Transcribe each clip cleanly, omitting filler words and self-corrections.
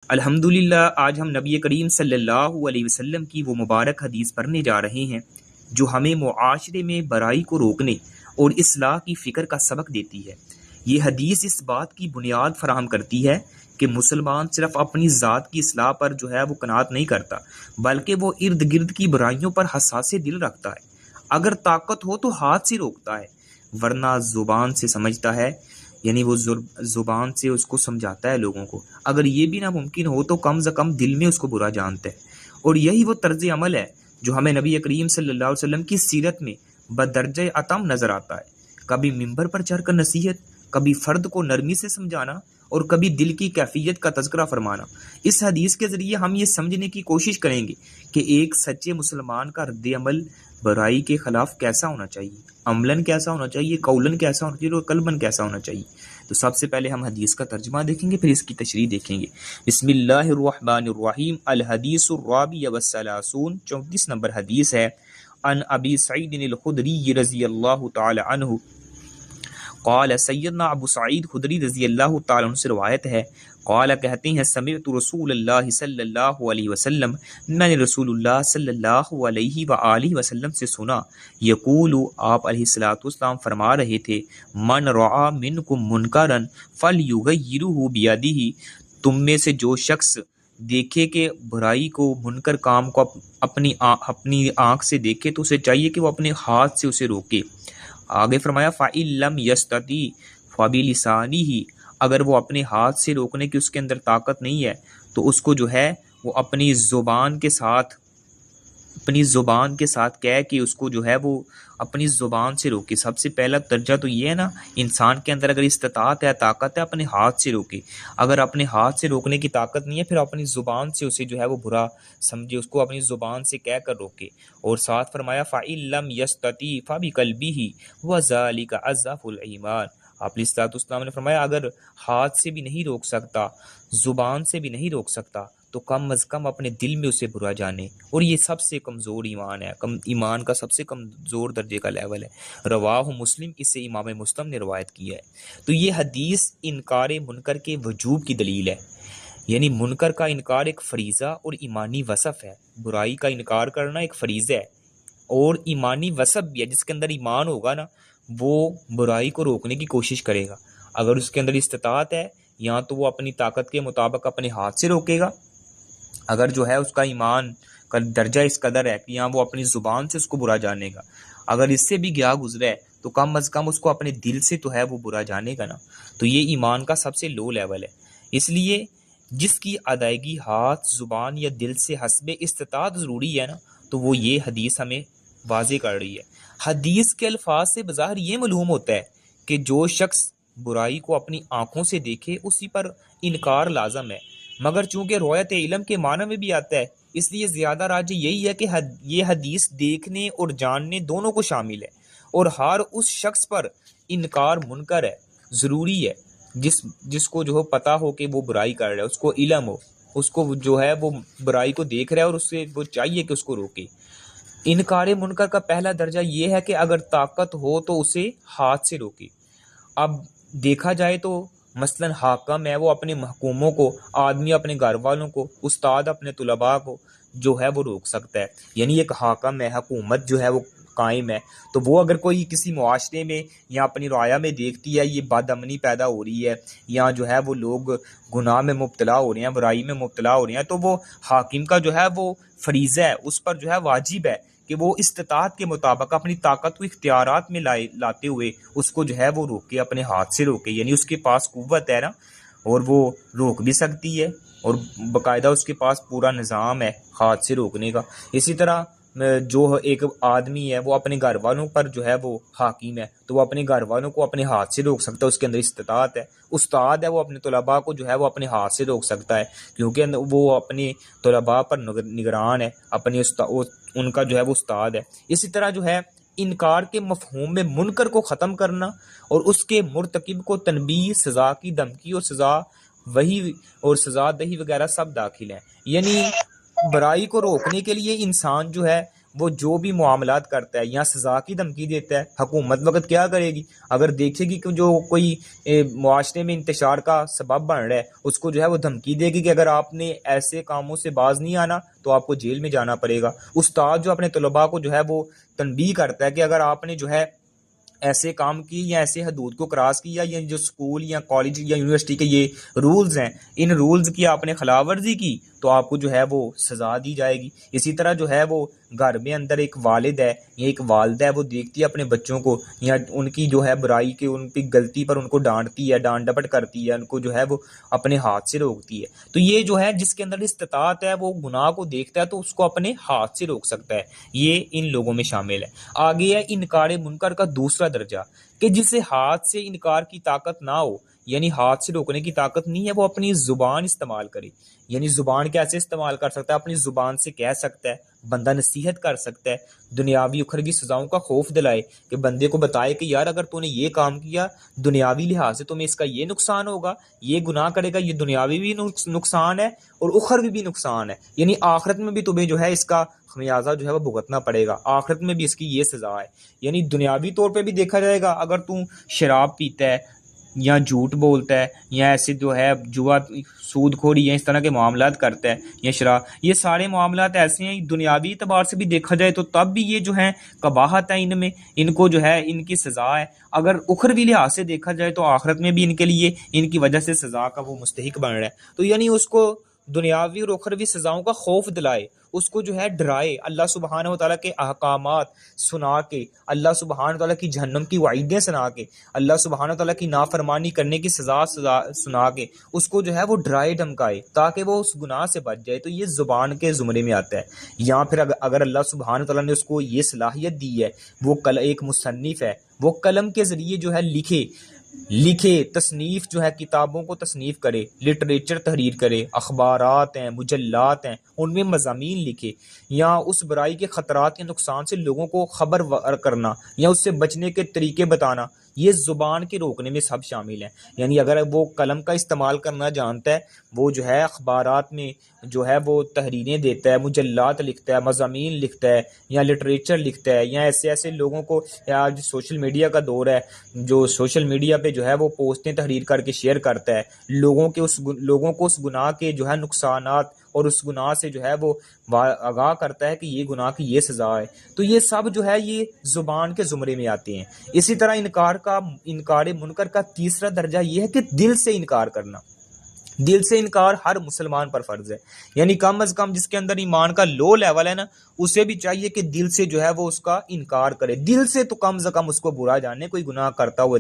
الحمدللہ آج ہم نبی کریم صلی اللہ علیہ وسلم کی وہ مبارک حدیث پڑھنے جا رہے ہیں جو ہمیں معاشرے میں برائی کو روکنے اور اصلاح کی فکر کا سبق دیتی ہے۔ یہ حدیث اس بات کی بنیاد فراہم کرتی ہے کہ مسلمان صرف اپنی ذات کی اصلاح پر وہ قناعت نہیں کرتا، بلکہ وہ ارد گرد کی برائیوں پر حساس دل رکھتا ہے۔ اگر طاقت ہو تو ہاتھ سے روکتا ہے، ورنہ زبان سے سمجھتا ہے، یعنی وہ زبان سے اس کو سمجھاتا ہے لوگوں کو۔ اگر یہ بھی ناممکن ہو تو کم از کم دل میں اس کو برا جانتا ہے۔ اور یہی وہ طرز عمل ہے جو ہمیں نبی کریم صلی اللہ علیہ وسلم کی سیرت میں بدرجہ اتم نظر آتا ہے۔ کبھی ممبر پر چڑھ کر نصیحت، کبھی فرد کو نرمی سے سمجھانا، اور کبھی دل کی کیفیت کا تذکرہ فرمانا۔ اس حدیث کے ذریعے ہم یہ سمجھنے کی کوشش کریں گے کہ ایک سچے مسلمان کا رد عمل برائی کے خلاف کیسا ہونا چاہیے، عملاً کیسا ہونا چاہیے، قولاً کیسا ہونا چاہیے، اور قلباً کیسا ہونا چاہیے۔ تو سب سے پہلے ہم حدیث کا ترجمہ دیکھیں گے، پھر اس کی تشریح دیکھیں گے۔ بسم اللہ الرحمن الرحیم۔ الحدیث الرابع والثلاثون، 34 نمبر حدیث ہے۔ عن ابی سعید الخدری رضی اللہ تعالی عنہ قال، سیدنا ابو سعید خدری رضی اللہ تعالی عنہ سے روایت ہے، قال کہتے ہیں، سمعت رسول اللہ صلی اللہ علیہ وسلم، میں نے رسول اللہ صلی اللہ علیہ وآلہ وسلم سے سنا، یقول، آپ علیہ الصلوۃ والسلام فرما رہے تھے، من رعا منکم منکرا فلیغیرہ بیدہ، تم میں سے جو شخص دیکھے کہ برائی کو، منکر کام کو اپنی آنکھ سے دیکھے تو اسے چاہیے کہ وہ اپنے ہاتھ سے اسے روکے۔ آگے فرمایا، فَإِن لَّمْ يَسْتَطِعْ فَبِلِسَانِهِ، اگر وہ اپنے ہاتھ سے روکنے کی اس کے اندر طاقت نہیں ہے تو اس کو وہ اپنی زبان کے ساتھ کہہ کے اس کو وہ اپنی زبان سے روکے۔ سب سے پہلا درجہ تو یہ ہے نا، انسان کے اندر اگر استطاعت ہے، طاقت ہے، اپنے ہاتھ سے روکے۔ اگر اپنے ہاتھ سے روکنے کی طاقت نہیں ہے، پھر اپنی زبان سے اسے وہ برا سمجھے، اس کو اپنی زبان سے کہہ کر روکے۔ اور ساتھ فرمایا، فَإِن لَّمْ يَسْتَطِعْ فَبِقَلْبِهِ وَذَلِكَ أَضْعَفُ الْإِيمَانِ، آپ علیہ الصلوۃ والسلام نے فرمایا، اگر ہاتھ سے بھی نہیں روک سکتا، زبان سے بھی نہیں روک سکتا، تو کم از کم اپنے دل میں اسے برا جانے۔ اور یہ سب سے کمزور ایمان ہے، ایمان کا سب سے کمزور درجے کا لیول ہے۔ رواہ مسلم، اسے امام مسلم نے روایت کیا ہے۔ تو یہ حدیث انکار منکر کے وجوب کی دلیل ہے، یعنی منکر کا انکار ایک فریضہ اور ایمانی وصف ہے۔ برائی کا انکار کرنا ایک فریضہ ہے اور ایمانی وصف بھی ہے۔ جس کے اندر ایمان ہوگا نا، وہ برائی کو روکنے کی کوشش کرے گا۔ اگر اس کے اندر استطاعت ہے، یا تو وہ اپنی طاقت کے مطابق اپنے ہاتھ سے روکے گا، اگر اس کا ایمان کا درجہ اس قدر ہے کہ یہاں وہ اپنی زبان سے اس کو برا جانے گا، اگر اس سے بھی گیا گزرا ہے تو کم از کم اس کو اپنے دل سے تو وہ برا جانے گا نا۔ تو یہ ایمان کا سب سے لو لیول ہے۔ اس لیے جس کی ادائیگی ہاتھ، زبان یا دل سے حسب استطاعت ضروری ہے نا، تو وہ یہ حدیث ہمیں واضح کر رہی ہے۔ حدیث کے الفاظ سے بظاہر یہ معلوم ہوتا ہے کہ جو شخص برائی کو اپنی آنکھوں سے دیکھے اسی پر انکار لازم ہے، مگر چونکہ روایت علم کے معنی میں بھی آتا ہے، اس لیے زیادہ راجح یہی ہے کہ یہ حدیث دیکھنے اور جاننے دونوں کو شامل ہے، اور ہر اس شخص پر انکار منکر ہے، ضروری ہے، جس کو پتہ ہو کہ وہ برائی کر رہا ہے، اس کو علم ہو، اس کو وہ برائی کو دیکھ رہا ہے اور اس سے وہ چاہیے کہ اس کو روکے۔ انکار منکر کا پہلا درجہ یہ ہے کہ اگر طاقت ہو تو اسے ہاتھ سے روکے۔ اب دیکھا جائے تو مثلاً حاکم ہے، وہ اپنے محکوموں کو، آدمی اپنے گھر والوں کو، استاد اپنے طلباء کو وہ روک سکتا ہے۔ یعنی ایک حاکم ہے، حکومت وہ قائم ہے، تو وہ اگر کوئی کسی معاشرے میں یا اپنی رعایا میں دیکھتی ہے یہ بد امنی پیدا ہو رہی ہے، یا وہ لوگ گناہ میں مبتلا ہو رہے ہیں، برائی میں مبتلا ہو رہے ہیں، تو وہ حاکم کا وہ فریضہ ہے، اس پر واجب ہے کہ وہ استطاعت کے مطابق اپنی طاقت کو اختیارات میں لاتے ہوئے اس کو وہ روکے، اپنے ہاتھ سے روکے۔ یعنی اس کے پاس قوت ہے نا، اور وہ روک بھی سکتی ہے، اور باقاعدہ اس کے پاس پورا نظام ہے ہاتھ سے روکنے کا۔ اسی طرح جو ایک آدمی ہے وہ اپنے گھر والوں پر وہ حاکم ہے، تو وہ اپنے گھر والوں کو اپنے ہاتھ سے روک سکتا ہے، اس کے اندر استطاعت ہے۔ استاد ہے، وہ اپنے طلباء کو وہ اپنے ہاتھ سے روک سکتا ہے، کیونکہ وہ اپنے طلباء پر نگران ہے، اپنے ان کا وہ استاد ہے۔ اسی طرح انکار کے مفہوم میں منکر کو ختم کرنا اور اس کے مرتکب کو تنبیہ، سزا کی دھمکی اور سزا وہی اور سزا دہی وغیرہ سب داخل ہیں۔ یعنی برائی کو روکنے کے لیے انسان وہ جو بھی معاملات کرتا ہے یا سزا کی دھمکی دیتا ہے، حکومت وقت کیا کرے گی؟ اگر دیکھے گی کہ جو کوئی معاشرے میں انتشار کا سبب بن رہا ہے، اس کو جو ہے وہ دھمکی دے گی کہ اگر آپ نے ایسے کاموں سے باز نہیں آنا تو آپ کو جیل میں جانا پڑے گا۔ استاد جو اپنے طلباء کو جو ہے وہ تنبیہ کرتا ہے کہ اگر آپ نے جو ہے ایسے کام کی یا ایسے حدود کو کراس کیا، یا جو اسکول یا کالج یا یونیورسٹی کے یہ رولز ہیں، ان رولز کی آپ نے خلاف ورزی کی تو آپ کو جو ہے وہ سزا دی جائے گی۔ اسی طرح جو ہے وہ گھر میں اندر ایک والد ہے یا ایک والدہ ہے، وہ دیکھتی ہے اپنے بچوں کو یا ان کی جو ہے برائی کے، ان کی غلطی پر ان کو ڈانٹتی ہے، ڈانٹ ڈپٹ کرتی ہے، ان کو جو ہے وہ اپنے ہاتھ سے روکتی ہے۔ تو یہ جو ہے جس کے اندر استطاعت ہے، وہ گناہ کو دیکھتا ہے تو اس کو اپنے ہاتھ سے روک سکتا ہے، یہ ان لوگوں میں شامل ہے۔ آگے ہے انکار منکر کا دوسرا درجہ، کہ جسے ہاتھ سے انکار کی طاقت نہ ہو، یعنی ہاتھ سے روکنے کی طاقت نہیں ہے، وہ اپنی زبان استعمال کرے۔ یعنی زبان کیسے استعمال کر سکتا ہے؟ اپنی زبان سے کہہ سکتا ہے، بندہ نصیحت کر سکتا ہے، دنیاوی اخروی سزاؤں کا خوف دلائے، کہ بندے کو بتائے کہ یار اگر تو نے یہ کام کیا دنیاوی لحاظ سے تمہیں اس کا یہ نقصان ہوگا، یہ گناہ کرے گا، یہ دنیاوی بھی نقصان ہے اور اخروی بھی نقصان ہے، یعنی آخرت میں بھی تمہیں جو ہے اس کا خمیازہ جو ہے وہ بھگتنا پڑے گا، آخرت میں بھی اس کی یہ سزا ہے۔ یعنی دنیاوی طور پہ بھی دیکھا جائے گا، اگر تو شراب پیتا ہے یا جھوٹ بولتا ہے یا ایسے جو ہے جوا سود کھوری یا اس طرح کے معاملات کرتا ہے یا شراب، یہ سارے معاملات ایسے ہیں دنیاوی اعتبار سے بھی دیکھا جائے تو تب بھی یہ جو ہیں قباحت ہے ان میں، ان کو جو ہے ان کی سزا ہے۔ اگر اخروی لحاظ سے دیکھا جائے تو آخرت میں بھی ان کے لیے ان کی وجہ سے سزا کا وہ مستحق بن رہا ہے۔ تو یعنی اس کو دنیاوی اور اخروی سزاؤں کا خوف دلائے، اس کو جو ہے ڈرائے، اللہ سبحانہ و تعالیٰ کے احکامات سنا کے، اللہ سبحانہ و تعالیٰ کی جہنم کی وعیدیں سنا کے، اللہ سبحانہ و تعالیٰ کی نافرمانی کرنے کی سزا سنا کے اس کو جو ہے وہ ڈرائے دھمکائے تاکہ وہ اس گناہ سے بچ جائے، تو یہ زبان کے زمرے میں آتا ہے۔ یا پھر اگر اللہ سبحانہ و تعالیٰ نے اس کو یہ صلاحیت دی ہے، وہ ایک مصنف ہے، وہ قلم کے ذریعے جو ہے لکھے تصنیف جو ہے کتابوں کو تصنیف کرے، لٹریچر تحریر کرے، اخبارات ہیں، مجلات ہیں، ان میں مضامین لکھے، یا اس برائی کے خطرات کے نقصان سے لوگوں کو خبر کرنا یا اس سے بچنے کے طریقے بتانا، یہ زبان کے روکنے میں سب شامل ہیں۔ یعنی اگر وہ قلم کا استعمال کرنا جانتا ہے، وہ جو ہے اخبارات میں جو ہے وہ تحریریں دیتا ہے، مجلات لکھتا ہے، مضامین لکھتا ہے یا لٹریچر لکھتا ہے، یا ایسے لوگوں کو، آج سوشل میڈیا کا دور ہے، جو سوشل میڈیا پہ جو ہے وہ پوسٹیں تحریر کر کے شیئر کرتا ہے، لوگوں کو اس گناہ کے جو ہے نقصانات اور اس گناہ سے جو ہے وہ آگاہ کرتا ہے کہ یہ گناہ کی یہ سزا ہے۔ تو یہ سب جو ہے یہ زبان کے زمرے میں آتے ہیں۔ اسی طرح انکار منکر کا تیسرا درجہ یہ ہے کہ دل سے انکار کرنا۔ دل سے انکار ہر مسلمان پر فرض ہے، یعنی کم از کم جس کے اندر ایمان کا لو لیول ہے نا، اسے بھی چاہیے کہ دل سے جو ہے وہ اس کا انکار کرے، دل سے تو کم از کم اس کو برا جانے، کوئی گناہ کرتا ہوا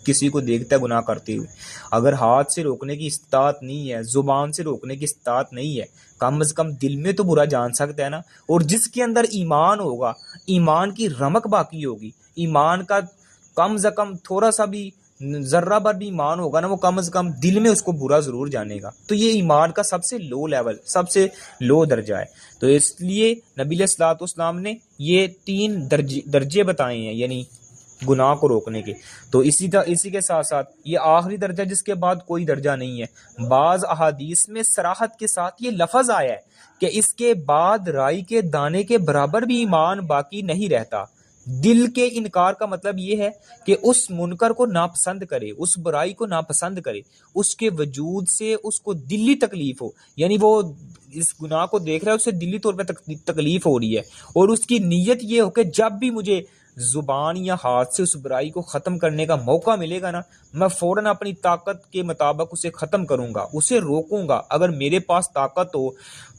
کسی کو دیکھتا ہے گناہ کرتے ہوئے، اگر ہاتھ سے روکنے کی استطاعت نہیں ہے، زبان سے روکنے کی استطاعت نہیں ہے، کم از کم دل میں تو برا جان سکتا ہے نا۔ اور جس کے اندر ایمان ہوگا، ایمان کی رمق باقی ہوگی، ایمان کا کم از کم تھوڑا سا بھی ذرہ بر بھی ایمان ہوگا نا، وہ کم از کم دل میں اس کو برا ضرور جانے گا۔ تو یہ ایمان کا سب سے لو لیول، سب سے لو درجہ ہے۔ تو اس لیے نبی علیہ الصلوۃ والسلام نے یہ 3 درجے بتائے ہیں، یعنی گناہ کو روکنے کے۔ تو اسی کے ساتھ ساتھ یہ آخری درجہ جس کے بعد کوئی درجہ نہیں ہے۔ بعض احادیث میں صراحت کے ساتھ یہ لفظ آیا ہے کہ اس کے بعد رائی کے دانے کے برابر بھی ایمان باقی نہیں رہتا۔ دل کے انکار کا مطلب یہ ہے کہ اس منکر کو ناپسند کرے، اس برائی کو ناپسند کرے، اس کے وجود سے اس کو دلی تکلیف ہو، یعنی وہ اس گناہ کو دیکھ رہا ہے، اسے دلی طور پہ تکلیف ہو رہی ہے، اور اس کی نیت یہ ہو کہ جب بھی مجھے زبان یا ہاتھ سے اس برائی کو ختم کرنے کا موقع ملے گا نا، میں فوراً اپنی طاقت کے مطابق اسے ختم کروں گا، اسے روکوں گا۔ اگر میرے پاس طاقت ہو،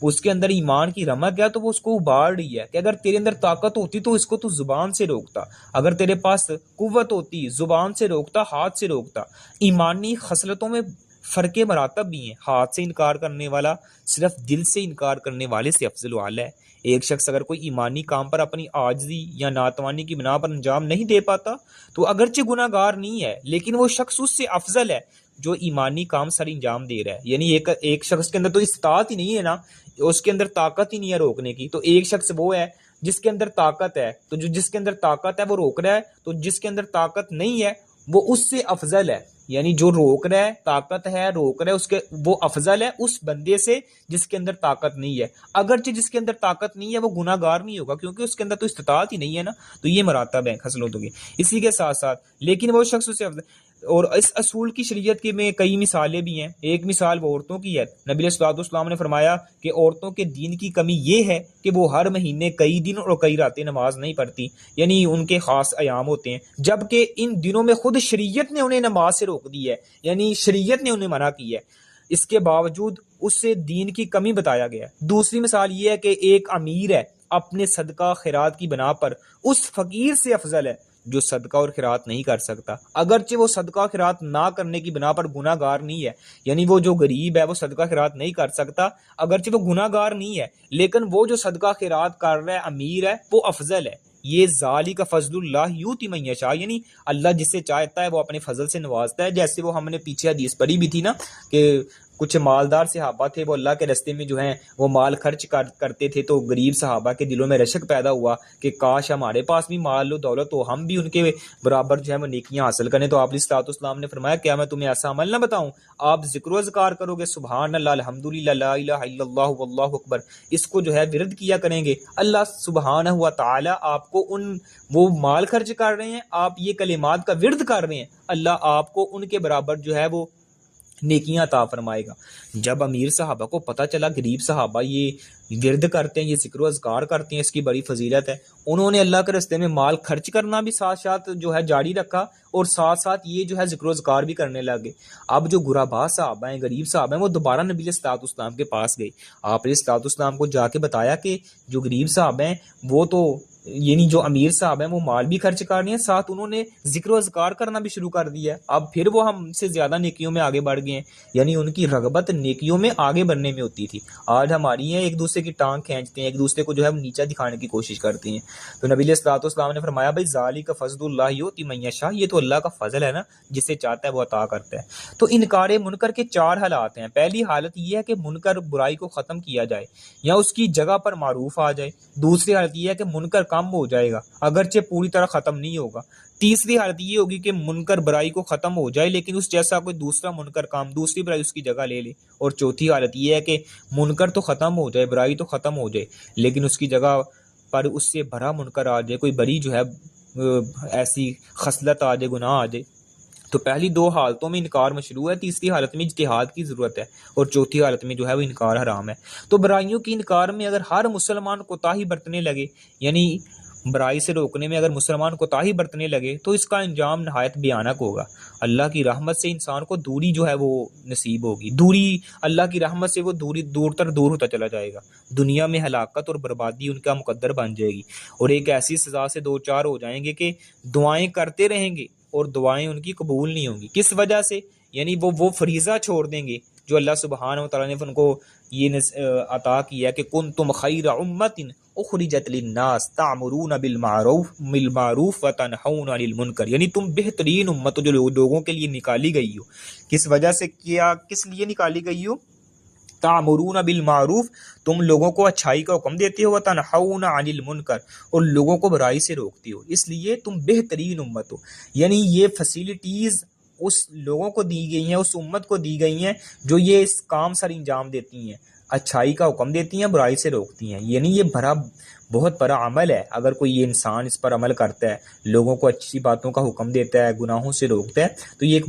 اس کے اندر ایمان کی رمق ہے تو وہ اس کو ابھار رہی ہے، کہ اگر تیرے اندر طاقت ہوتی تو اس کو تو زبان سے روکتا، اگر تیرے پاس قوت ہوتی زبان سے روکتا، ہاتھ سے روکتا۔ ایمانی خصلتوں میں فرق مراتب بھی ہیں، ہاتھ سے انکار کرنے والا صرف دل سے انکار کرنے والے سے افضل و اعلیٰ ہے۔ ایک شخص اگر کوئی ایمانی کام پر اپنی عاجزی یا ناتوانی کی بنا پر انجام نہیں دے پاتا تو اگرچہ گناہ گار نہیں ہے، لیکن وہ شخص اس سے افضل ہے جو ایمانی کام سر انجام دے رہا ہے۔ یعنی ایک شخص کے اندر تو استطاعت ہی نہیں ہے نا، اس کے اندر طاقت ہی نہیں ہے روکنے کی، تو ایک شخص وہ ہے جس کے اندر طاقت ہے، تو جس کے اندر طاقت ہے وہ روک رہا ہے، تو جس کے اندر طاقت نہیں ہے وہ اس سے افضل ہے۔ یعنی جو روک رہا ہے، طاقت ہے، روک رہا ہے، اس کے وہ افضل ہے اس بندے سے جس کے اندر طاقت نہیں ہے، اگرچہ جس کے اندر طاقت نہیں ہے وہ گناہ گار نہیں ہوگا کیونکہ اس کے اندر تو استطاعت ہی نہیں ہے نا، تو یہ مراتب ہیں خصلتوں کے، اسی کے ساتھ ساتھ لیکن وہ شخص اسے افضل، اور اس اصول کی شریعت کے میں کئی مثالیں بھی ہیں، ایک مثال وہ عورتوں کی ہے، نبی علیہ الصلوۃ والسلام نے فرمایا کہ عورتوں کے دین کی کمی یہ ہے کہ وہ ہر مہینے کئی دن اور کئی راتیں نماز نہیں پڑھتی، یعنی ان کے خاص ایام ہوتے ہیں، جبکہ ان دنوں میں خود شریعت نے انہیں نماز سے روک دی ہے، یعنی شریعت نے انہیں منع کی ہے، اس کے باوجود اس سے دین کی کمی بتایا گیا ہے۔ دوسری مثال یہ ہے کہ ایک امیر ہے اپنے صدقہ خیرات کی بنا پر اس فقیر سے افضل ہے جو صدقہ اور خیرات نہیں کر سکتا، اگرچہ وہ صدقہ خیرات نہ کرنے کی بنا پر گناہ گار نہیں ہے، یعنی وہ جو غریب ہے وہ صدقہ خیرات نہیں کر سکتا، اگرچہ وہ گناہ گار نہیں ہے لیکن وہ جو صدقہ خیرات کر رہا ہے امیر ہے وہ افضل ہے۔ یہ ذالک فضل اللہ یؤتی من یشاء، یعنی اللہ جس سے چاہتا ہے وہ اپنے فضل سے نوازتا ہے، جیسے وہ ہم نے پیچھے حدیث پڑھی بھی تھی نا کہ کچھ مالدار صحابہ تھے، وہ اللہ کے راستے میں جو ہیں وہ مال خرچ کرتے تھے، تو غریب صحابہ کے دلوں میں رشک پیدا ہوا کہ کاش ہمارے پاس بھی مال و دولت ہو، ہم بھی ان کے برابر جو ہے وہ نیکیاں حاصل کریں، تو آپ علیہ الصلوۃ والسلام نے فرمایا کیا میں تمہیں ایسا عمل نہ بتاؤں، آپ ذکر و اذکار کرو گے، سبحان اللہ، الحمدللہ، لا الہ الا اللہ واللہ اکبر، اس کو جو ہے ورد کیا کریں گے، اللہ سبحانہ و تعالی آپ کو وہ مال خرچ کر رہے ہیں، آپ یہ کلمات کا ورد کر رہے ہیں، اللہ آپ کو ان کے برابر جو ہے وہ نیکیاں عطا فرمائے گا۔ جب امیر صحابہ کو پتہ چلا غریب صحابہ یہ ورد کرتے ہیں، یہ ذکر و اذکار کرتے ہیں، اس کی بڑی فضیلت ہے، انہوں نے اللہ کے راستے میں مال خرچ کرنا بھی ساتھ ساتھ جو ہے جاری رکھا اور ساتھ ساتھ یہ جو ہے ذکر و اذکار بھی کرنے لگے۔ اب جو غرباء صحابہ ہیں، غریب صحابہ ہیں، وہ دوبارہ نبی علیہ الصلوۃ والسلام کے پاس گئے، آپ علیہ الصلوۃ والسلام کو جا کے بتایا کہ جو غریب صحابہ ہیں وہ تو یعنی جو امیر صاحب ہیں وہ مال بھی خرچ کر رہے ہیں، ساتھ انہوں نے ذکر و اذکار کرنا بھی شروع کر دیا ہے، اب پھر وہ ہم سے زیادہ نیکیوں میں آگے بڑھ گئے ہیں، یعنی ان کی رغبت نیکیوں میں آگے بڑھنے میں ہوتی تھی، آج ہماری ہیں ایک دوسرے کی ٹانگ کھینچتے ہیں، ایک دوسرے کو جو ہے نیچا دکھانے کی کوشش کرتے ہیں۔ تو نبی علیہ الصلوۃ والسلام نے فرمایا بھائی ذالک فضل اللہ یؤتی من یشاء، یہ تو اللہ کا فضل ہے نا، جسے چاہتا ہے وہ عطا کرتا ہے۔ تو انکار منکر کے چار حالات ہیں، پہلی حالت یہ ہے کہ منکر برائی کو ختم کیا جائے یا اس کی جگہ پر معروف آ جائے، دوسری حالت یہ ہے کہ منکر کم ہو جائے گا اگرچہ پوری طرح ختم نہیں ہوگا، تیسری حالت یہ ہوگی کہ منکر برائی کو ختم ہو جائے لیکن اس جیسا کوئی دوسرا منکر کام، دوسری برائی اس کی جگہ لے لے، اور چوتھی حالت یہ ہے کہ منکر تو ختم ہو جائے، برائی تو ختم ہو جائے لیکن اس کی جگہ پر اس سے بڑا منکر آ جائے، کوئی بڑی جو ہے ایسی خصلت آ جائے، گناہ آ جائے۔ تو پہلی دو حالتوں میں انکار مشروع ہے، تیسری حالت میں اجتہاد کی ضرورت ہے، اور چوتھی حالت میں جو ہے وہ انکار حرام ہے۔ تو برائیوں کی انکار میں اگر ہر مسلمان کوتاہی برتنے لگے، یعنی برائی سے روکنے میں اگر مسلمان کوتاہی برتنے لگے تو اس کا انجام نہایت بھیانک ہوگا، اللہ کی رحمت سے انسان کو دوری جو ہے وہ نصیب ہوگی، دوری اللہ کی رحمت سے وہ دور تر دور ہوتا چلا جائے گا، دنیا میں ہلاکت اور بربادی ان کا مقدر بن جائے گی، اور ایک ایسی سزا سے دو چار ہو جائیں گے کہ دعائیں کرتے رہیں گے اور دعائیں ان کی قبول نہیں ہوں گی، کس وجہ سے؟ یعنی وہ فریضہ چھوڑ دیں گے جو اللہ سبحانہ و تعالیٰ نے ان کو یہ عطا کیا کہ کنتم خیر امت اخرجت للناس تعمرون بالمعروف وتنہون عن المنکر، یعنی تم بہترین امت جو لوگوں کے لیے نکالی گئی ہو، کس وجہ سے کیا، کس لیے نکالی گئی ہو؟ تعمرون بالمعروف، تم لوگوں کو اچھائی کا حکم دیتے ہو، وتنہون عن المنکر، اور لوگوں کو برائی سے روکتے ہو، اس لیے تم بہترین امت ہو، یعنی یہ فیسلٹیز اس لوگوں کو دی گئی ہیں، اس امت کو دی گئی ہیں جو یہ اس کام سر انجام دیتی ہیں، اچھائی کا حکم دیتی ہیں، برائی سے روکتی ہیں، یعنی یہ بہت بڑا عمل ہے، اگر کوئی یہ انسان اس پر عمل کرتا ہے، لوگوں کو اچھی باتوں کا حکم دیتا ہے، گناہوں سے روکتا ہے، تو یہ ایک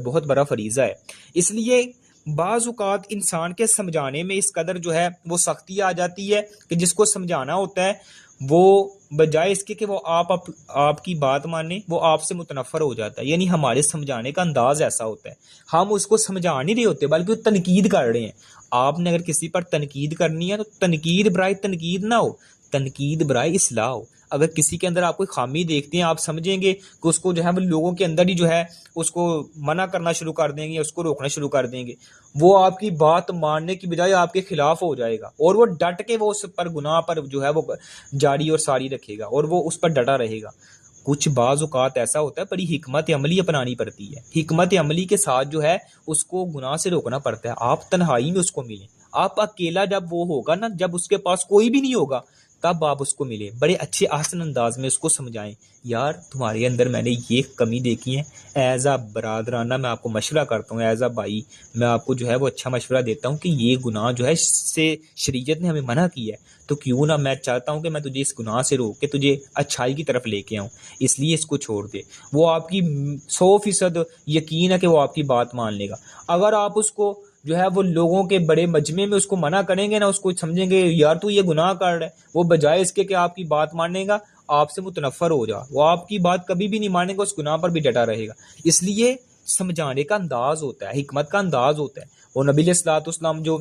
بہت بڑا فریضہ ہے۔ اس لیے بعض اوقات انسان کے سمجھانے میں اس قدر جو ہے وہ سختی آ جاتی ہے کہ جس کو سمجھانا ہوتا ہے وہ بجائے اس کے کہ وہ آپ کی بات مانے، وہ آپ سے متنفر ہو جاتا ہے، یعنی ہمارے سمجھانے کا انداز ایسا ہوتا ہے، ہم اس کو سمجھا نہیں رہے ہوتے بلکہ وہ تنقید کر رہے ہیں۔ آپ نے اگر کسی پر تنقید کرنی ہے تو تنقید برائے تنقید نہ ہو، تنقید برائے اصلاح ہو۔ اگر کسی کے اندر آپ کوئی خامی دیکھتے ہیں، آپ سمجھیں گے کہ اس کو جو ہے وہ لوگوں کے اندر ہی جو ہے اس کو منع کرنا شروع کر دیں گے، اس کو روکنا شروع کر دیں گے، وہ آپ کی بات ماننے کی بجائے آپ کے خلاف ہو جائے گا، اور وہ ڈٹ کے وہ اس پر گناہ پر جو ہے وہ جاری اور ساری رکھے گا، اور وہ اس پر ڈٹا رہے گا۔ کچھ بعض اوقات ایسا ہوتا ہے بڑی حکمت عملی اپنانی پڑتی ہے، حکمت عملی کے ساتھ جو ہے اس کو گناہ سے روکنا پڑتا ہے، آپ تنہائی میں اس کو ملیں، آپ اکیلا جب وہ ہوگا نا، جب اس کے پاس کوئی بھی نہیں ہوگا، تب آپ اس کو ملیں، بڑے اچھے احسن انداز میں اس کو سمجھائیں، یار تمہارے اندر میں نے یہ کمی دیکھی ہے، ایز اے برادرانہ میں آپ کو مشورہ کرتا ہوں، ایز اے بھائی میں آپ کو جو ہے وہ اچھا مشورہ دیتا ہوں کہ یہ گناہ جو ہے سے شریعت نے ہمیں منع کیا ہے، تو کیوں نہ میں چاہتا ہوں کہ میں تجھے اس گناہ سے روک کے تجھے اچھائی کی طرف لے کے آؤں، اس لیے اس کو چھوڑ دے۔ وہ آپ کی 100% یقین ہے کہ وہ آپ کی بات مان لے گا۔ اگر آپ اس کو جو ہے وہ لوگوں کے بڑے مجمع میں اس کو منع کریں گے نا، اس کو سمجھیں گے یار تو یہ گناہ کر رہا ہے، وہ بجائے اس کے کہ آپ کی بات ماننے گا آپ سے متنفر ہو جا، وہ آپ کی بات کبھی بھی نہیں مانے گا، اس گناہ پر بھی ڈٹا رہے گا۔ اس لیے سمجھانے کا انداز ہوتا ہے، حکمت کا انداز ہوتا ہے۔ اور نبی علیہ الصلوۃ والسلام جو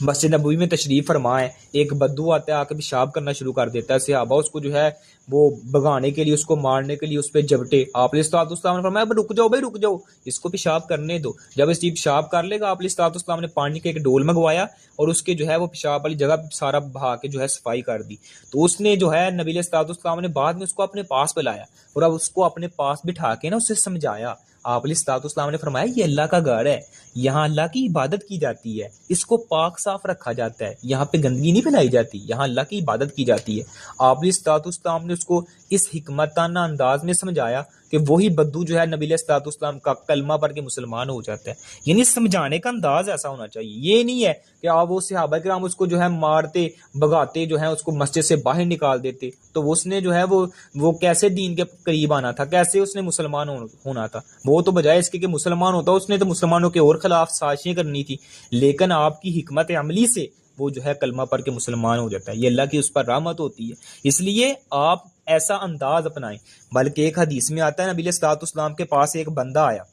مسجد نبوی میں تشریف فرما ہے، ایک بدو آتا ہے آ کے پیشاب کرنا شروع کر دیتا ہے، صحابہ اس کو جو ہے وہ بھگانے کے لیے، اس کو مارنے کے لیے اس پہ جبٹے، آپ علیہ الصلوۃ والسلام نے فرمایا رک جاؤ بھائی، رک جاؤ، اس کو پیشاب کرنے دو، جب اس کی پیشاب کر لے گا آپ علیہ الصلوۃ والسلام نے پانی کا ایک ڈول منگوایا اور اس کے جو ہے وہ پیشاب والی جگہ سارا بہا کے جو ہے صفائی کر دی۔ تو اس نے جو ہے نبی علیہ الصلوۃ والسلام نے بعد میں اس کو اپنے پاس بلایا اور اب اس کو اپنے پاس بٹھا کے نا اسے سمجھایا۔ آپ علیہ الصلوۃ والسلام نے فرمایا یہ اللہ کا گھر ہے، یہاں اللہ کی عبادت کی جاتی ہے، اس کو پاک صاف رکھا جاتا ہے، یہاں پہ گندگی نہیں پھیلائی جاتی، یہاں اللہ کی عبادت کی جاتی ہے۔ آپ علیہ الصلوۃ والسلام نے اس کو اس حکمتانہ انداز میں سمجھایا کہ وہی بدو جو ہے نبی علیہ الصلوۃ والسلام کا کلمہ پڑھ کے مسلمان ہو جاتا ہے۔ یعنی سمجھانے کا انداز ایسا ہونا چاہیے، یہ نہیں ہے کہ آپ وہ صحابہ کرام اس کو جو ہے مارتے بگاتے جو ہے اس کو مسجد سے باہر نکال دیتے، تو اس نے جو ہے وہ کیسے دین کے قریب آنا تھا، کیسے اس نے مسلمان ہونا تھا؟ وہ تو بجائے اس کے کہ مسلمان ہوتا اس نے تو مسلمانوں کے اور خلاف سازشیں کرنی تھی، لیکن آپ کی حکمت عملی سے وہ جو ہے کلمہ پڑھ کے مسلمان ہو جاتا ہے، یہ اللہ کی اس پر رحمت ہوتی ہے۔ اس لیے آپ ایسا انداز اپنائیں۔ بلکہ ایک حدیث میں آتا ہے نبی علیہ الصلوۃ والسلام کے پاس ایک بندہ آیا،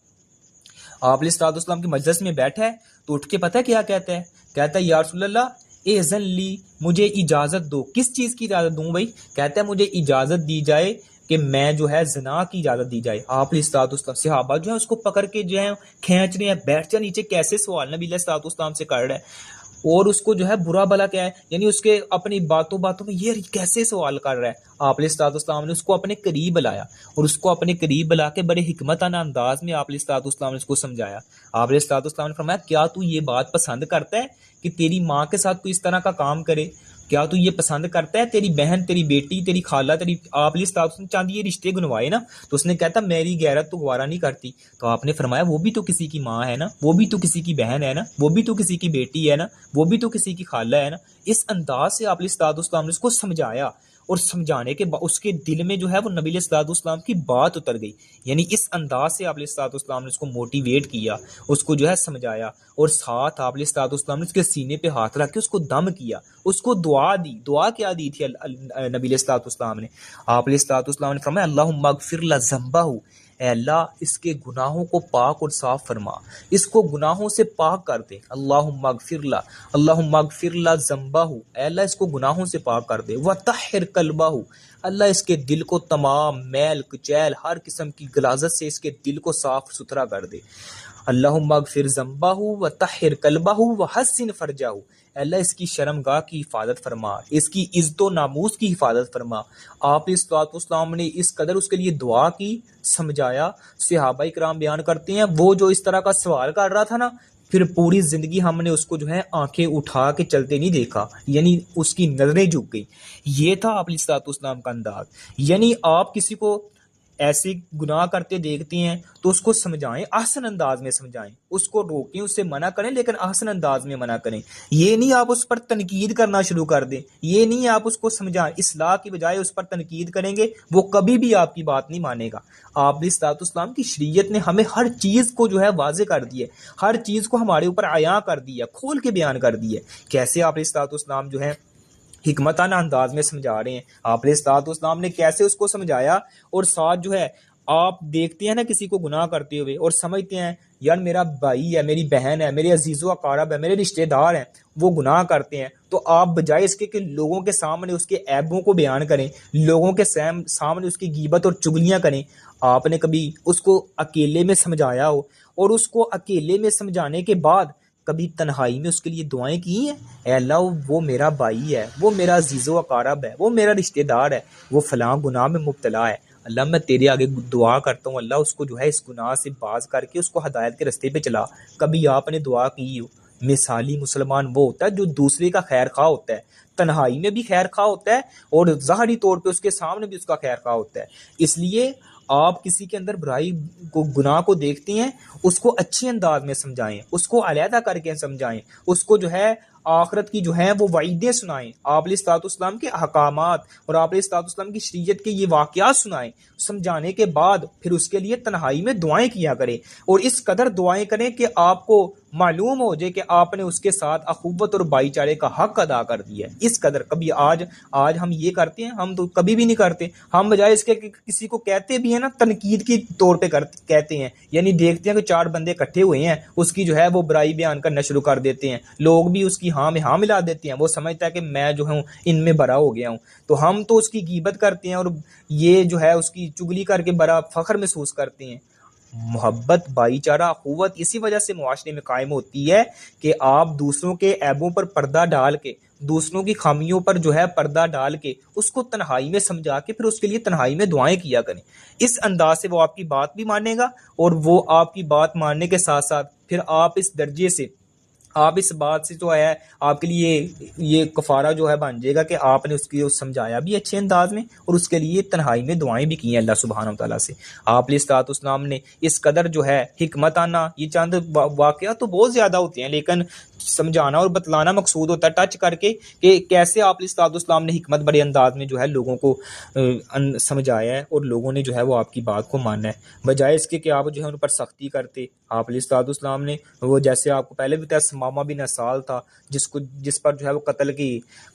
آپ علیہ الصلوۃ والسلام کی مجلس میں بیٹھا ہے تو اٹھ کے پتہ کیا کہتا ہے؟ کہتا ہے یا رسول اللہ اذن لی، مجھے اجازت دو۔ کس چیز کی اجازت دوں بھائی؟ کہتا ہے مجھے اجازت دی جائے کہ میں جو ہے زنا کی اجازت دی جائے۔ آپ علیہ الصلوۃ والسلام صحابہ جو ہے اس کو پکڑ کے جو ہے کھینچ رہے ہیں، بیٹھ جا نیچے، کیسے سوال نبی علیہ الصلوۃ والسلام سے کر رہا ہے، اور اس کو جو ہے برا بلا کیا ہے، یعنی اس کے اپنی باتوں میں یہ کیسے سوال کر رہا ہے۔ آپ علیہ الصلوۃ والسلام نے اس کو اپنے قریب بلایا اور اس کو اپنے قریب بلا کے بڑے حکمتانہ انداز میں آپ علیہ الصلوۃ والسلام نے اس کو سمجھایا۔ آپ علیہ الصلوۃ والسلام نے فرمایا کیا تو یہ بات پسند کرتا ہے کہ تیری ماں کے ساتھ کوئی اس طرح کا کام کرے؟ کیا تو یہ پسند کرتا ہے؟ تیری بہن، تیری بیٹی، تیری خالہ، تیری آپ علیہ الصلوۃ والسلام چاندی یہ رشتے گنوائے نا، تو اس نے کہتا میری غیرت تو گوارا نہیں کرتی۔ تو آپ نے فرمایا وہ بھی تو کسی کی ماں ہے نا، وہ بھی تو کسی کی بہن ہے نا، وہ بھی تو کسی کی بیٹی ہے نا، وہ بھی تو کسی کی خالہ ہے نا۔ اس انداز سے آپ علیہ الصلوۃ والسلام نے اس کو سمجھایا، اور سمجھانے کے بعد اس کے دل میں جو ہے وہ نبی علیہ الصلوۃ والسلام کی بات اتر گئی۔ یعنی اس انداز سے آپ علیہ الصلوۃ والسلام نے اس کو موٹیویٹ کیا، اس کو جو ہے سمجھایا، اور ساتھ آپ علیہ الصلوۃ والسلام نے اس کے سینے پہ ہاتھ رکھ کے اس کو دم کیا، اس کو دعا دی۔ دعا کیا دی تھی نبی علیہ الصلوۃ والسلام نے؟ آپ علیہ الصلوۃ والسلام نے فرمایا اللہم اغفر لہ ذنبہ، اے اللہ اس کے گناہوں کو پاک اور صاف فرما، اس کو گناہوں سے پاک کر دے۔ اللہم اغفر لہ، اللہم اغفر لہ ذنبہ، اے اللہ اس کو گناہوں سے پاک کر دے۔ وطہر قلبہ، اللہ اس کے دل کو تمام میل کچیل ہر قسم کی غلاظت سے اس کے دل کو صاف ستھرا کر دے۔ اللہم اغفر ذنبہ وطہر قلبہ وحسن فرجہ، اللہ اس کی شرمگاہ کی حفاظت فرما، اس کی عزت و ناموس کی حفاظت فرما۔ آپ علیہ السلام نے اس قدر اس کے لیے دعا کی، سمجھایا۔ صحابہ کرام بیان کرتے ہیں وہ جو اس طرح کا سوال کر رہا تھا نا، پھر پوری زندگی ہم نے اس کو جو ہے آنکھیں اٹھا کے چلتے نہیں دیکھا، یعنی اس کی نظریں جھک گئی۔ یہ تھا آپ علیہ السلام کا انداز۔ یعنی آپ کسی کو ایسے گناہ کرتے دیکھتے ہیں تو اس کو سمجھائیں، احسن انداز میں سمجھائیں، اس کو روکیں، اس سے منع کریں، لیکن احسن انداز میں منع کریں۔ یہ نہیں آپ اس پر تنقید کرنا شروع کر دیں، یہ نہیں آپ اس کو سمجھائیں، اصلاح کی بجائے اس پر تنقید کریں گے، وہ کبھی بھی آپ کی بات نہیں مانے گا۔ آپ علیہ السلام کی شریعت نے ہمیں ہر چیز کو جو ہے واضح کر دی ہے، ہر چیز کو ہمارے اوپر عیاں کر دی ہے، کھول کے بیان کر دی ہے۔ کیسے آپ علیہ السلام جو ہے حکمتانہ انداز میں سمجھا رہے ہیں، آپ علیہ السلام نے کیسے اس کو سمجھایا، اور ساتھ جو ہے آپ دیکھتے ہیں نا کسی کو گناہ کرتے ہوئے اور سمجھتے ہیں یار میرا بھائی ہے، میری بہن ہے، میرے عزیز و اقارب ہے، میرے رشتہ دار ہیں، وہ گناہ کرتے ہیں، تو آپ بجائے اس کے کہ لوگوں کے سامنے اس کے عیبوں کو بیان کریں، لوگوں کے سامنے اس کی غیبت اور چگلیاں کریں، آپ نے کبھی اس کو اکیلے میں سمجھایا ہو، اور اس کو اکیلے میں سمجھانے کے بعد کبھی تنہائی میں اس کے لیے دعائیں کی ہیں؟ اے اللہ وہ میرا بھائی ہے، وہ میرا عزیز و اقارب ہے، وہ میرا رشتہ دار ہے، وہ فلاں گناہ میں مبتلا ہے، اللہ میں تیرے آگے دعا کرتا ہوں، اللہ اس کو جو ہے اس گناہ سے باز کر کے اس کو ہدایت کے رستے پہ چلا۔ کبھی آپ نے دعا کی ہو؟ مثالی مسلمان وہ ہوتا ہے جو دوسرے کا خیر خواہ ہوتا ہے، تنہائی میں بھی خیر خواہ ہوتا ہے اور ظاہری طور پہ اس کے سامنے بھی اس کا خیر خواہ ہوتا ہے۔ اس لیے آپ کسی کے اندر برائی کو، گناہ کو دیکھتے ہیں، اس کو اچھے انداز میں سمجھائیں، اس کو علیحدہ کر کے سمجھائیں، اس کو جو ہے آخرت کی جو ہے وہ وعیدیں سنائیں، آپ علیہ الصلوۃ والسلام کے احکامات اور آپ علیہ الصلوۃ والسلام کی شریعت کے یہ واقعات سنائیں۔ سمجھانے کے بعد پھر اس کے لیے تنہائی میں دعائیں کیا کریں، اور اس قدر دعائیں کریں کہ آپ کو معلوم ہو جائے کہ آپ نے اس کے ساتھ اخوت اور بھائی چارے کا حق ادا کر دیا ہے۔ اس قدر کبھی آج ہم یہ کرتے ہیں؟ ہم تو کبھی بھی نہیں کرتے۔ ہم بجائے اس کے کہ کسی کو کہتے بھی ہیں نا، تنقید کی طور پہ کہتے ہیں، یعنی دیکھتے ہیں کہ 4 بندے اکٹھے ہوئے ہیں، اس کی جو ہے وہ برائی بیان کرنا شروع کر دیتے ہیں، لوگ بھی اس کی ہاں میں ہاں ملا دیتے ہیں، وہ سمجھتا ہے کہ میں جو ہوں ان میں بڑا ہو گیا ہوں، تو ہم تو اس کی غیبت کرتے ہیں اور یہ جو ہے اس کی چگلی کر کے بڑا فخر محسوس کرتے ہیں۔ محبت، بھائی چارہ، اخوت اسی وجہ سے معاشرے میں قائم ہوتی ہے کہ آپ دوسروں کے عیبوں پر پردہ ڈال کے، دوسروں کی خامیوں پر جو ہے پردہ ڈال کے اس کو تنہائی میں سمجھا کے پھر اس کے لیے تنہائی میں دعائیں کیا کریں۔ اس انداز سے وہ آپ کی بات بھی مانے گا، اور وہ آپ کی بات ماننے کے ساتھ ساتھ پھر آپ اس درجے سے، آپ اس بات سے جو ہے آپ کے لیے یہ کفارہ جو ہے بن جائے گا کہ آپ نے اس کی سمجھایا بھی اچھے انداز میں، اور اس کے لیے تنہائی میں دعائیں بھی کی ہیں اللہ سبحانہ وتعالیٰ سے۔ آپ علیہ الصلوۃ والسلام نے اس قدر جو ہے حکمت آنا، یہ چند واقعات تو بہت زیادہ ہوتے ہیں لیکن سمجھانا اور بتلانا مقصود ہوتا ہے ٹچ کر کے کہ کیسے آپ علیہ الصلوۃ والسلام نے حکمت بڑے انداز میں جو ہے لوگوں کو سمجھایا ہے، اور لوگوں نے جو ہے وہ آپ کی بات کو مانا ہے، بجائے اس کے کہ آپ جو ہے ان پر سختی کرتے۔ آپ علیہ الصلوۃ والسلام نے وہ، جیسے آپ کو پہلے بھی بتایا، سمامہ بن اسال تھا جس پر جو ہے وہ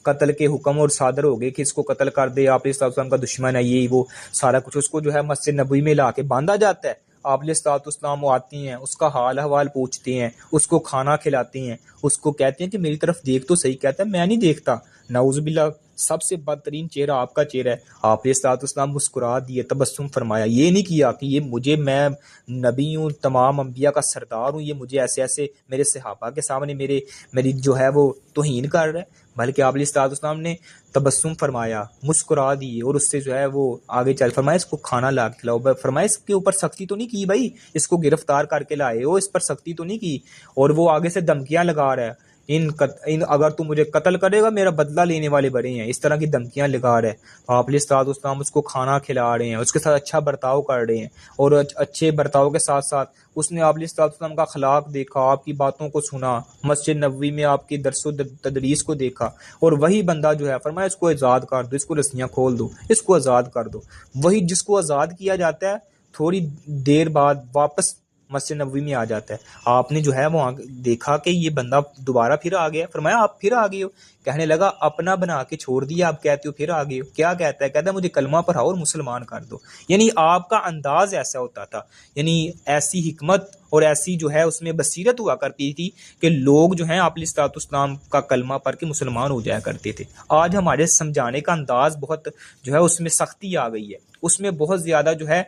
قتل کے حکم اور صادر ہو گئے کہ اس کو قتل کر دے، آپ علیہ الصلوۃ والسلام کا دشمن ہے، یہ وہ سارا کچھ، اس کو جو ہے مسجد نبوی میں لا کے باندھا جاتا ہے۔ آپ علیہ الصلوۃ والسلام آتے ہیں، اس کا حال احوال پوچھتے ہیں، اس کو کھانا کھلاتے ہیں، اس کو کہتے ہیں کہ میری طرف دیکھ تو صحیح، کہتا ہے میں نہیں دیکھتا، نعوذ باللہ، سب سے بدترین چہرہ آپ کا چہرہ ہے۔ آپ علیہ الصلوۃ والسلام مسکرا دیے، تبسم فرمایا، یہ نہیں کیا کہ یہ میں نبی ہوں، تمام انبیاء کا سردار ہوں، یہ مجھے ایسے میرے صحابہ کے سامنے میری جو ہے وہ توہین کر رہا ہے، بلکہ آپ علیہ الصلوۃ والسلام نے تبسم فرمایا، مسکرا دیے، اور اس سے جو ہے وہ آگے چل فرمایا اس کو کھانا لا کے کھلاؤ، فرمایا اس کے اوپر سختی تو نہیں کی بھائی، اس کو گرفتار کر کے لائے ہو، اس پر سختی تو نہیں کی، اور وہ آگے سے دھمکیاں لگا رہا ہے، اگر تو مجھے قتل کرے گا میرا بدلہ لینے والے بڑے ہیں، اس طرح کی دھمکیاں لگا رہے ہیں۔ آپ علیہ الصلوۃ والسلام اس کو کھانا کھلا رہے ہیں، اس کے ساتھ اچھا برتاؤ کر رہے ہیں، اور اچھے برتاؤ کے ساتھ ساتھ اس نے آپ علیہ الصلوۃ والسلام کا اخلاق دیکھا، آپ کی باتوں کو سنا، مسجد نبوی میں آپ کی درس و تدریس کو دیکھا، اور وہی بندہ جو ہے فرمایا اس کو آزاد کر دو، اس کو رسیاں کھول دو، اس کو آزاد کر دو۔ وہی جس کو آزاد کیا جاتا ہے تھوڑی دیر بعد واپس مسجد نبوی میں آ جاتا ہے۔ آپ نے جو ہے وہاں دیکھا کہ یہ بندہ دوبارہ پھر آ گیا، فرمایا آپ پھر آ گئے ہو؟ کہنے لگا اپنا بنا کے چھوڑ دیا، آپ کہتے ہو پھر آ گئے ہو؟ کیا کہتا ہے؟ کہتا ہے مجھے کلمہ پڑھاؤ اور مسلمان کر دو۔ یعنی آپ کا انداز ایسا ہوتا تھا، یعنی ایسی حکمت اور ایسی جو ہے اس میں بصیرت ہوا کرتی تھی کہ لوگ جو ہیں آپ علیہ الصلوۃ والسلام کا کلمہ پڑھ کے مسلمان ہو جایا کرتے تھے۔ آج ہمارے سمجھانے کا انداز بہت جو ہے اس میں سختی آ گئی ہے، اس میں بہت زیادہ جو ہے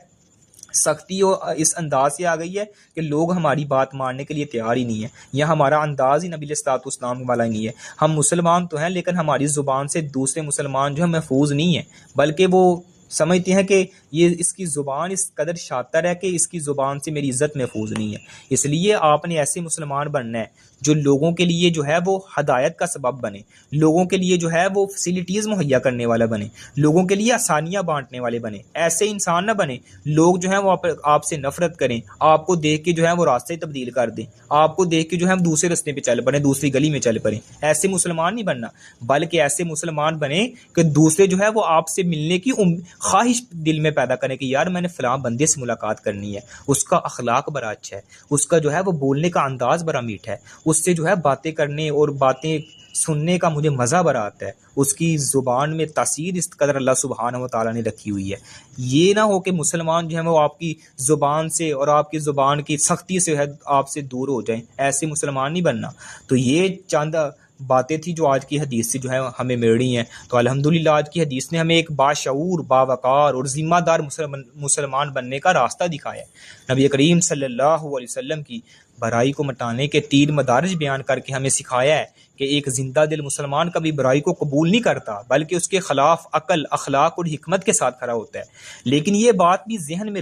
سختی اس انداز سے آ گئی ہے کہ لوگ ہماری بات ماننے کے لیے تیار ہی نہیں ہے، یا ہمارا انداز ہی نبی علیہ الصلوۃ والسلام والا ہی نہیں ہے۔ ہم مسلمان تو ہیں لیکن ہماری زبان سے دوسرے مسلمان جو ہے محفوظ نہیں ہیں، بلکہ وہ سمجھتے ہیں کہ یہ اس کی زبان اس قدر شاطر ہے کہ اس کی زبان سے میری عزت محفوظ نہیں ہے۔ اس لیے آپ نے ایسے مسلمان بننا ہے جو لوگوں کے لیے جو ہے وہ ہدایت کا سبب بنے، لوگوں کے لیے جو ہے وہ فیسلٹیز مہیا کرنے والا بنے، لوگوں کے لیے آسانیاں بانٹنے والے بنے۔ ایسے انسان نہ بنے لوگ جو ہیں وہ آپ سے نفرت کریں، آپ کو دیکھ کے جو ہے وہ راستے تبدیل کر دیں، آپ کو دیکھ کے جو ہے دوسرے راستے پہ چل پڑیں، دوسری گلی میں چل پڑیں۔ ایسے مسلمان نہیں بننا، بلکہ ایسے مسلمان بنے کہ دوسرے جو ہے وہ آپ سے ملنے کی خواہش دل میں پیدا کریں کہ یار میں نے فلاں بندے سے ملاقات کرنی ہے، اس کا اخلاق بڑا اچھا ہے، اس کا جو ہے وہ بولنے کا انداز بڑا میٹھا ہے، اس سے جو ہے باتیں کرنے اور باتیں سننے کا مجھے مزہ بڑا آتا ہے، اس کی زبان میں تاثیر اس قدر اللہ سبحانہ و تعالیٰ نے رکھی ہوئی ہے۔ یہ نہ ہو کہ مسلمان جو ہیں وہ آپ کی زبان سے اور آپ کی زبان کی سختی سے ہے آپ سے دور ہو جائیں، ایسے مسلمان نہیں بننا۔ تو یہ چند باتیں تھی جو آج کی حدیث سے جو ہے ہمیں مل رہی ہیں۔ تو الحمدللہ آج کی حدیث نے ہمیں ایک باشعور، باوقار اور ذمہ دار مسلمان بننے کا راستہ دکھایا ہے۔ نبی کریم صلی اللہ علیہ وسلم کی برائی کو مٹانے کے 3 مدارج بیان کر کے ہمیں سکھایا ہے کہ ایک زندہ دل مسلمان کبھی برائی کو قبول نہیں کرتا بلکہ اس کے خلاف عقل، اخلاق اور حکمت کے ساتھ کھڑا ہوتا ہے۔ لیکن یہ بات بھی ذہن میں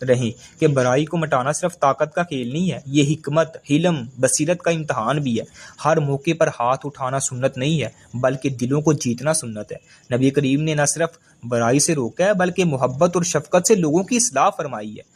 رہے کہ برائی کو مٹانا صرف طاقت کا کھیل نہیں ہے، یہ حکمت، حلم، بصیرت کا امتحان بھی ہے۔ ہر موقع پر ہاتھ اٹھانا سنت نہیں ہے بلکہ دلوں کو جیتنا سنت ہے۔ نبی کریم نے نہ صرف برائی سے روکا ہے بلکہ محبت اور شفقت سے لوگوں کی اصلاح فرمائی ہے۔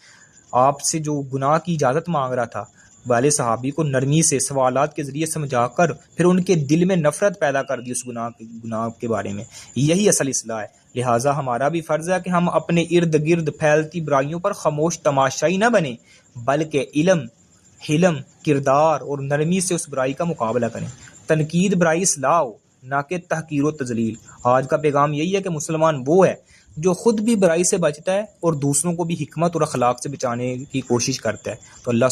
آپ سے جو گناہ کی اجازت مانگ رہا تھا والے صحابی کو نرمی سے سوالات کے ذریعے سمجھا کر پھر ان کے دل میں نفرت پیدا کر دی اس گناہ کے بارے میں، یہی اصل اصلاح ہے۔ لہٰذا ہمارا بھی فرض ہے کہ ہم اپنے ارد گرد پھیلتی برائیوں پر خاموش تماشائی نہ بنیں بلکہ علم، حلم، کردار اور نرمی سے اس برائی کا مقابلہ کریں۔ تنقید برائی اصلاح ہو، نہ کہ تحقیر و تذلیل۔ آج کا پیغام یہی ہے کہ مسلمان وہ ہے جو خود بھی برائی سے بچتا ہے اور دوسروں کو بھی حکمت اور اخلاق سے بچانے کی کوشش کرتا ہے۔ تو اللہ